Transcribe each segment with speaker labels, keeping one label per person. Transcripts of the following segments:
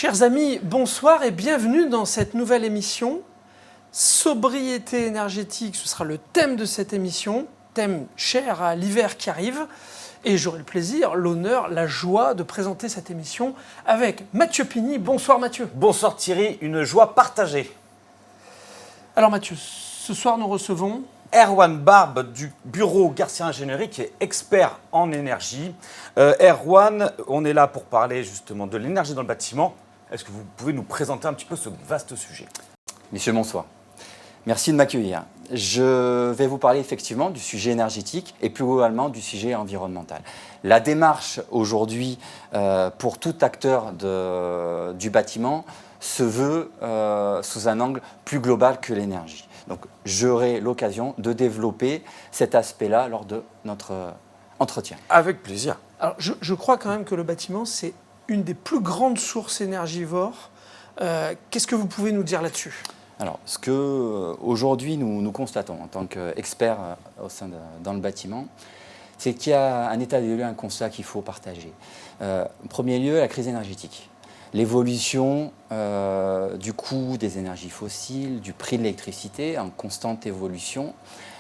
Speaker 1: Chers amis, bonsoir et bienvenue dans cette nouvelle émission. Sobriété énergétique, ce sera le thème de cette émission, thème cher à l'hiver qui arrive. Et j'aurai le plaisir, l'honneur, la joie de présenter cette émission avec Mathieu Pigny. Bonsoir Mathieu.
Speaker 2: Bonsoir Thierry, une joie partagée.
Speaker 1: Alors Mathieu, ce soir nous recevons
Speaker 2: Erwan Barbe du bureau Garcia Ingénierie qui est expert en énergie. Erwan, on est là pour parler justement de l'énergie dans le bâtiment. Est-ce que vous pouvez nous présenter un petit peu ce vaste sujet?
Speaker 3: Messieurs, bonsoir. Merci de m'accueillir. Je vais vous parler effectivement du sujet énergétique et plus globalement du sujet environnemental. La démarche aujourd'hui pour tout acteur du bâtiment se veut sous un angle plus global que l'énergie. Donc j'aurai l'occasion de développer cet aspect-là lors de notre entretien.
Speaker 2: Avec plaisir.
Speaker 1: Alors je crois quand même que le bâtiment, c'est une des plus grandes sources énergivores. Qu'est-ce que vous pouvez nous dire là-dessus ?
Speaker 3: Alors, ce que aujourd'hui nous constatons en tant qu'experts dans le bâtiment, c'est qu'il y a un état des lieux, un constat qu'il faut partager. En premier lieu, la crise énergétique. L'évolution du coût des énergies fossiles, du prix de l'électricité en constante évolution,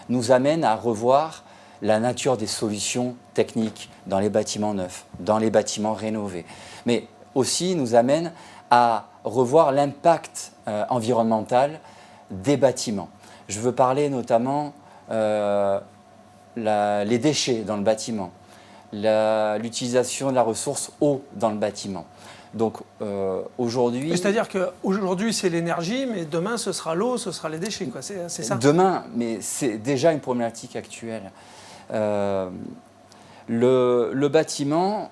Speaker 3: nous amène à revoir la nature des solutions techniques dans les bâtiments neufs, dans les bâtiments rénovés, mais aussi nous amène à revoir l'impact environnemental des bâtiments. Je veux parler notamment les déchets dans le bâtiment, l'utilisation de la ressource eau dans le bâtiment. Donc aujourd'hui...
Speaker 1: C'est-à-dire qu'aujourd'hui c'est l'énergie, mais demain ce sera l'eau, ce sera les déchets, quoi. C'est ça ?
Speaker 3: Demain, mais c'est déjà une problématique actuelle. Le bâtiment,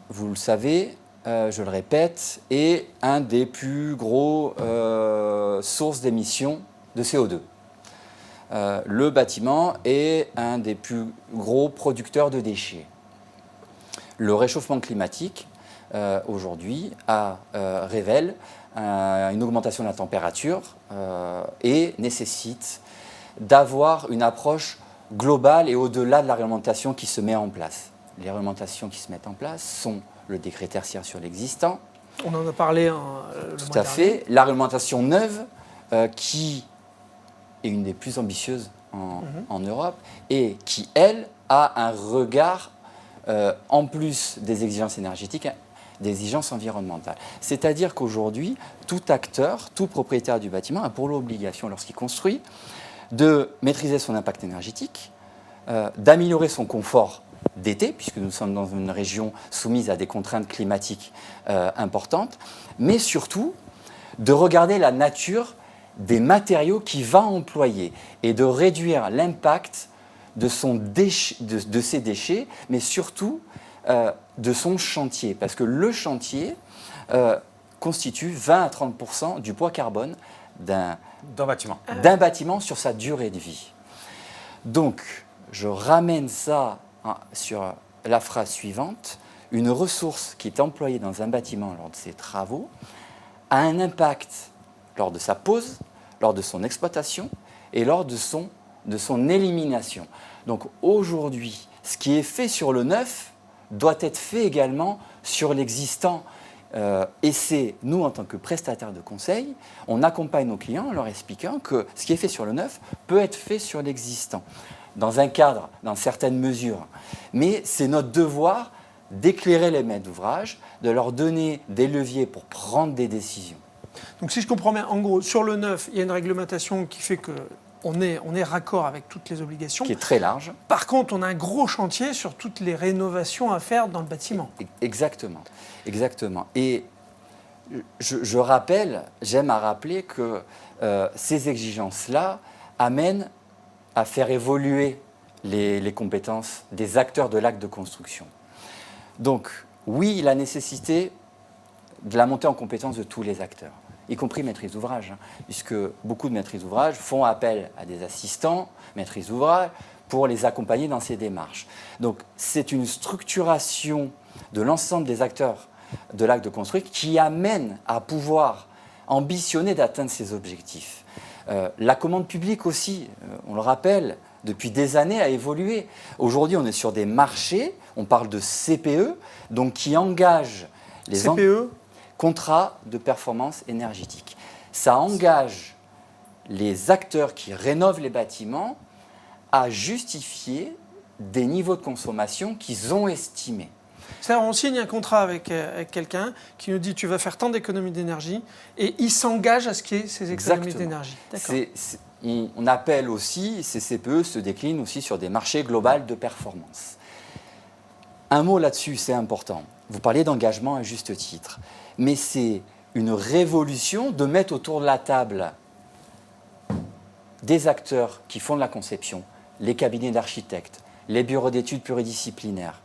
Speaker 3: vous le savez, je le répète, est un des plus gros sources d'émissions de CO2. Le bâtiment est un des plus gros producteurs de déchets. Le réchauffement climatique, aujourd'hui, révèle une augmentation de la température et nécessite d'avoir une approche globale et au-delà de la réglementation qui se met en place. Les réglementations qui se mettent en place sont le décret tertiaire sur l'existant.
Speaker 1: On en a parlé le mois
Speaker 3: Tout à fait. La réglementation neuve, qui est une des plus ambitieuses en Europe et qui, elle, a un regard, en plus des exigences énergétiques, des exigences environnementales. C'est-à-dire qu'aujourd'hui, tout acteur, tout propriétaire du bâtiment a pour l'obligation, lorsqu'il construit, de maîtriser son impact énergétique, d'améliorer son confort d'été, puisque nous sommes dans une région soumise à des contraintes climatiques importantes, mais surtout de regarder la nature des matériaux qu'il va employer et de réduire l'impact de ses déchets, mais surtout de son chantier, parce que le chantier constitue 20 à 30% du poids carbone d'un bâtiment sur sa durée de vie. Donc, je ramène ça sur la phrase suivante. Une ressource qui est employée dans un bâtiment lors de ses travaux a un impact lors de sa pose, lors de son exploitation et lors de son élimination. Donc aujourd'hui, ce qui est fait sur le neuf doit être fait également sur l'existant. Et c'est, nous, en tant que prestataires de conseil, on accompagne nos clients en leur expliquant que ce qui est fait sur le neuf peut être fait sur l'existant, dans un cadre, dans certaines mesures. Mais c'est notre devoir d'éclairer les maîtres d'ouvrage, de leur donner des leviers pour prendre des décisions.
Speaker 1: Donc si je comprends bien, en gros, sur le neuf, il y a une réglementation qui fait qu'on est raccord avec toutes les obligations.
Speaker 3: Qui est très large.
Speaker 1: Par contre, on a un gros chantier sur toutes les rénovations à faire dans le bâtiment.
Speaker 3: Exactement. Exactement. Et j'aime à rappeler que ces exigences-là amènent à faire évoluer les compétences des acteurs de l'acte de construction. Donc, oui, la nécessité de la montée en compétence de tous les acteurs, y compris maîtrise d'ouvrage, puisque beaucoup de maîtrises d'ouvrage font appel à des assistants maîtrise d'ouvrage pour les accompagner dans ces démarches. Donc, c'est une structuration de l'ensemble des acteurs de l'acte de construire qui amène à pouvoir ambitionner d'atteindre ces objectifs. La commande publique aussi, on le rappelle, depuis des années a évolué. Aujourd'hui, on est sur des marchés, on parle de CPE, donc qui engagent les
Speaker 1: CPE
Speaker 3: contrat de performance énergétique. Ça engage les acteurs qui rénovent les bâtiments à justifier des niveaux de consommation qu'ils ont estimés.
Speaker 1: C'est-à-dire, on signe un contrat avec quelqu'un qui nous dit tu vas faire tant d'économies d'énergie et il s'engage à ce qu'il y ait ces économies
Speaker 3: Exactement.
Speaker 1: d'énergie. D'accord.
Speaker 3: On appelle aussi, ces CPE se déclinent aussi sur des marchés globaux de performance. Un mot là-dessus, c'est important. Vous parlez d'engagement à juste titre, mais c'est une révolution de mettre autour de la table des acteurs qui font de la conception, les cabinets d'architectes, les bureaux d'études pluridisciplinaires,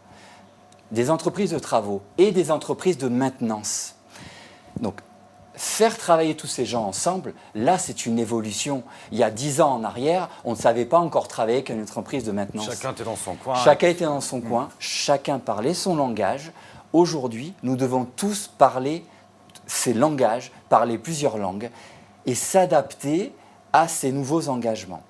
Speaker 3: des entreprises de travaux et des entreprises de maintenance. Donc, faire travailler tous ces gens ensemble, là, c'est une évolution. Il y a 10 ans en arrière, on ne savait pas encore travailler avec une entreprise de maintenance.
Speaker 2: Chacun était dans son coin.
Speaker 3: Chacun était dans son coin, chacun parlait son langage. Aujourd'hui, nous devons tous parler ces langages, parler plusieurs langues et s'adapter à ces nouveaux engagements.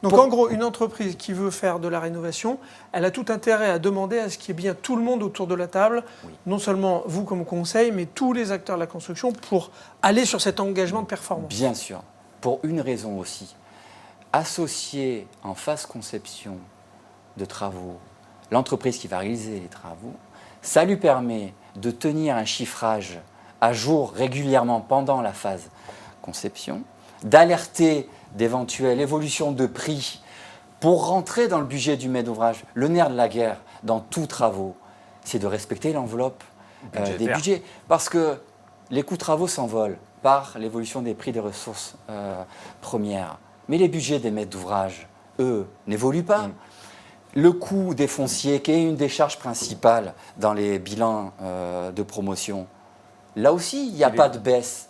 Speaker 1: Donc en gros, une entreprise qui veut faire de la rénovation, elle a tout intérêt à demander à ce qu'il y ait bien tout le monde autour de la table, non seulement vous comme conseil, mais tous les acteurs de la construction pour aller sur cet engagement de performance.
Speaker 3: Bien sûr, pour une raison aussi. Associer en phase conception de travaux l'entreprise qui va réaliser les travaux, ça lui permet de tenir un chiffrage à jour régulièrement pendant la phase conception, d'alerter d'éventuelles évolutions de prix pour rentrer dans le budget du maître d'ouvrage. Le nerf de la guerre dans tous travaux, c'est de respecter l'enveloppe des budgets. Parce que les coûts de travaux s'envolent par l'évolution des prix des ressources premières. Mais les budgets des maîtres d'ouvrage, eux, n'évoluent pas. Le coût des fonciers, qui est une des charges principales dans les bilans de promotion, là aussi, il n'y a pas de baisse.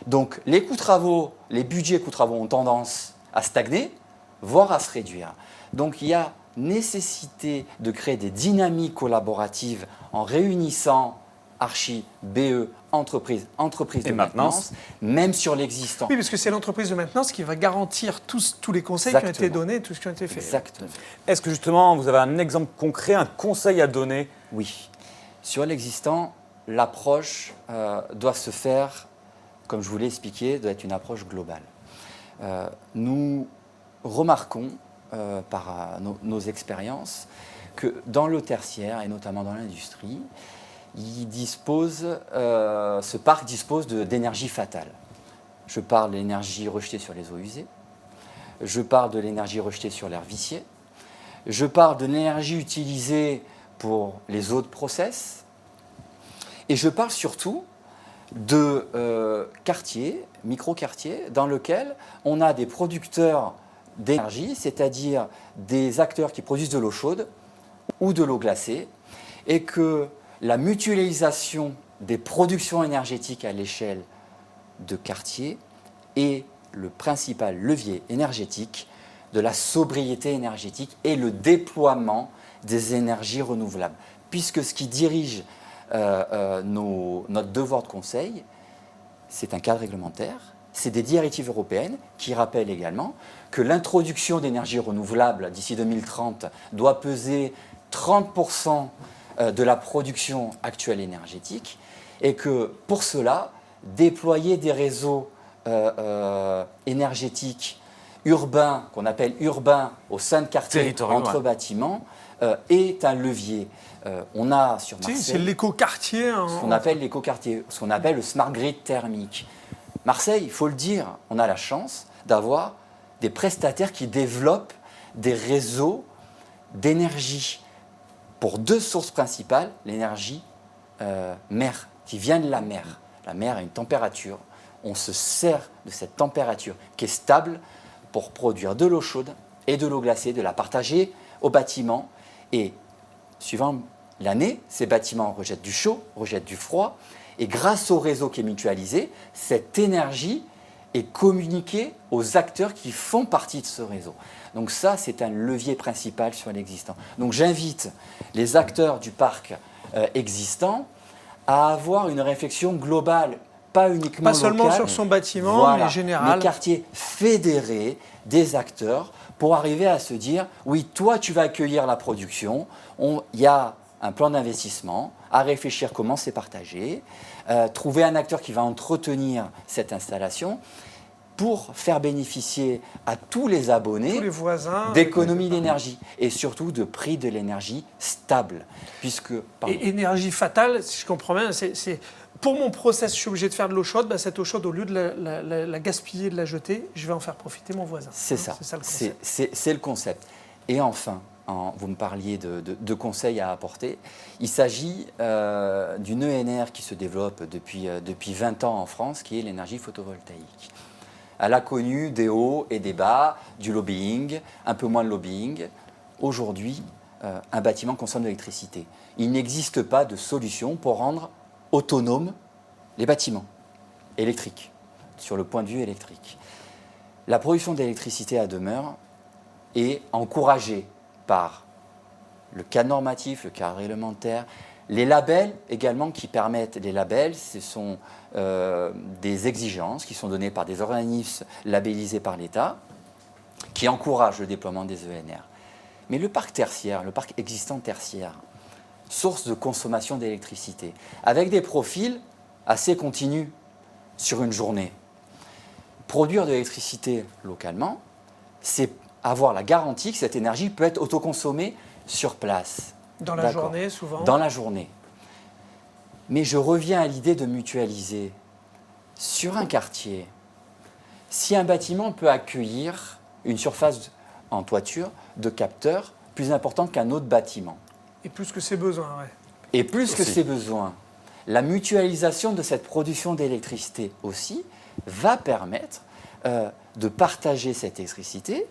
Speaker 3: Donc, les coûts de travaux, les budgets coûts de travaux ont tendance à stagner, voire à se réduire. Donc, il y a nécessité de créer des dynamiques collaboratives en réunissant archi, BE, entreprise de maintenance, même sur l'existant.
Speaker 1: Oui, parce que c'est l'entreprise de maintenance qui va garantir tous les conseils qui ont été donnés, tout ce qui a été fait.
Speaker 3: Exactement.
Speaker 2: Est-ce que justement, vous avez un exemple concret, un conseil à donner?
Speaker 3: Oui. Sur l'existant, l'approche doit se faire, comme je vous l'ai expliqué, doit être une approche globale. Nous remarquons par nos expériences que dans le tertiaire, et notamment dans l'industrie, ce parc dispose d'énergie fatale. Je parle de l'énergie rejetée sur les eaux usées, je parle de l'énergie rejetée sur l'air vicié, je parle de l'énergie utilisée pour les eaux de process, et je parle surtout de quartiers, micro-quartiers, dans lesquels on a des producteurs d'énergie, c'est-à-dire des acteurs qui produisent de l'eau chaude ou de l'eau glacée, et que la mutualisation des productions énergétiques à l'échelle de quartiers est le principal levier énergétique de la sobriété énergétique et le déploiement des énergies renouvelables. Puisque ce qui dirige notre devoir de conseil, c'est un cadre réglementaire, c'est des directives européennes qui rappellent également que l'introduction d'énergie renouvelable d'ici 2030 doit peser 30% de la production actuelle énergétique et que pour cela, déployer des réseaux énergétiques urbains, qu'on appelle urbains, au sein de quartiers entre bâtiments, est un levier. On a sur Marseille
Speaker 1: c'est l'éco-quartier.
Speaker 3: Ce qu'on appelle l'éco-quartier, ce qu'on appelle le smart grid thermique. Marseille, il faut le dire, on a la chance d'avoir des prestataires qui développent des réseaux d'énergie pour deux sources principales, l'énergie mer, qui vient de la mer. La mer a une température, on se sert de cette température qui est stable pour produire de l'eau chaude et de l'eau glacée, de la partager aux bâtiments. Et suivant l'année, ces bâtiments rejettent du chaud, rejettent du froid. Et grâce au réseau qui est mutualisé, cette énergie est communiquée aux acteurs qui font partie de ce réseau. Donc ça, c'est un levier principal sur l'existant. Donc j'invite les acteurs du parc existant à avoir une réflexion globale, pas uniquement locale.
Speaker 1: Pas seulement sur son bâtiment, mais général.
Speaker 3: Mais quartier fédéré des acteurs pour arriver à se dire, oui, toi, tu vas accueillir la production. Il y a un plan d'investissement, à réfléchir comment c'est partagé, trouver un acteur qui va entretenir cette installation pour faire bénéficier à tous les abonnés
Speaker 1: Tous les voisins.
Speaker 3: d'économies d'énergie et surtout de prix de l'énergie stable. Puisque,
Speaker 1: Et énergie fatale, si je comprends bien, c'est pour mon process, je suis obligé de faire de l'eau chaude. Cette eau chaude, au lieu de la gaspiller, de la jeter, je vais en faire profiter mon voisin.
Speaker 3: C'est ça.
Speaker 1: C'est ça le concept.
Speaker 3: C'est le concept. Et enfin, vous me parliez de conseils à apporter. Il s'agit d'une ENR qui se développe depuis 20 ans en France, qui est l'énergie photovoltaïque. Elle a connu des hauts et des bas, du lobbying, un peu moins de lobbying. Aujourd'hui, un bâtiment consomme de l'électricité. Il n'existe pas de solution pour rendre autonomes les bâtiments électriques, sur le point de vue électrique. La production d'électricité à demeure est encouragée par le cadre normatif, le cadre réglementaire, les labels également qui permettent, les labels, ce sont des exigences qui sont données par des organismes labellisés par l'État qui encouragent le déploiement des ENR. Mais le parc tertiaire, le parc existant tertiaire, source de consommation d'électricité, avec des profils assez continus sur une journée. Produire de l'électricité localement, c'est avoir la garantie que cette énergie peut être autoconsommée sur place.
Speaker 1: Dans la journée, souvent.
Speaker 3: Dans la journée. Mais je reviens à l'idée de mutualiser. Sur un quartier, si un bâtiment peut accueillir une surface en toiture de capteurs plus importante qu'un autre bâtiment.
Speaker 1: Et plus que ses besoins, ouais.
Speaker 3: Et plus que
Speaker 2: Aussi.
Speaker 3: ses besoins. La mutualisation de cette production d'électricité aussi va permettre de partager cette électricité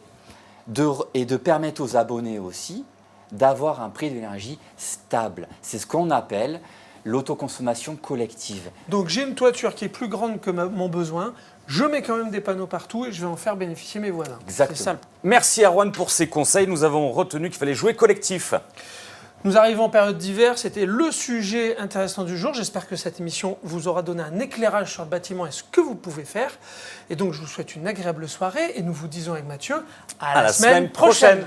Speaker 3: et de permettre aux abonnés aussi d'avoir un prix de l'énergie stable. C'est ce qu'on appelle l'autoconsommation collective.
Speaker 1: Donc j'ai une toiture qui est plus grande que mon besoin, je mets quand même des panneaux partout et je vais en faire bénéficier mes voisins.
Speaker 3: Exactement.
Speaker 1: C'est ça.
Speaker 2: Merci Erwan pour ces conseils. Nous avons retenu qu'il fallait jouer collectif.
Speaker 1: Nous arrivons en période d'hiver, c'était le sujet intéressant du jour. J'espère que cette émission vous aura donné un éclairage sur le bâtiment et ce que vous pouvez faire. Et donc je vous souhaite une agréable soirée et nous vous disons avec Mathieu à la semaine prochaine.